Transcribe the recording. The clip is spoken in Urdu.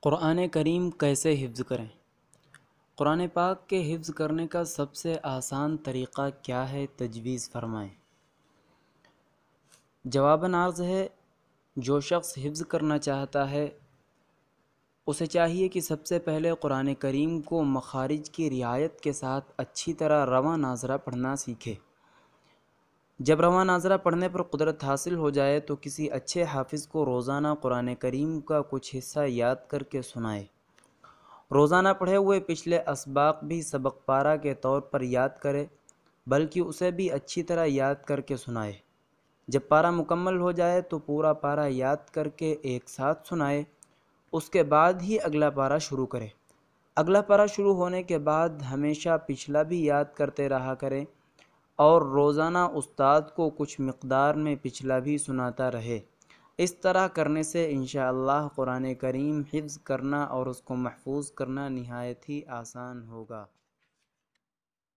قرآن کریم کیسے حفظ کریں؟ قرآن پاک کے حفظ کرنے کا سب سے آسان طریقہ کیا ہے، تجویز فرمائیں۔ جواباً عرض ہے، جو شخص حفظ کرنا چاہتا ہے اسے چاہیے کہ سب سے پہلے قرآن کریم کو مخارج کی رعایت کے ساتھ اچھی طرح رواں ناظرہ پڑھنا سیکھے۔ جب رواں ناظرہ پڑھنے پر قدرت حاصل ہو جائے تو کسی اچھے حافظ کو روزانہ قرآن کریم کا کچھ حصہ یاد کر کے سنائے۔ روزانہ پڑھے ہوئے پچھلے اسباق بھی سبق پارہ کے طور پر یاد کرے، بلکہ اسے بھی اچھی طرح یاد کر کے سنائے۔ جب پارہ مکمل ہو جائے تو پورا پارہ یاد کر کے ایک ساتھ سنائے، اس کے بعد ہی اگلا پارہ شروع کرے۔ اگلا پارہ شروع ہونے کے بعد ہمیشہ پچھلا بھی یاد کرتے رہا کرے اور روزانہ استاد کو کچھ مقدار میں پچھلا بھی سناتا رہے۔ اس طرح کرنے سے انشاءاللہ قرآن کریم حفظ کرنا اور اس کو محفوظ کرنا نہایت ہی آسان ہوگا۔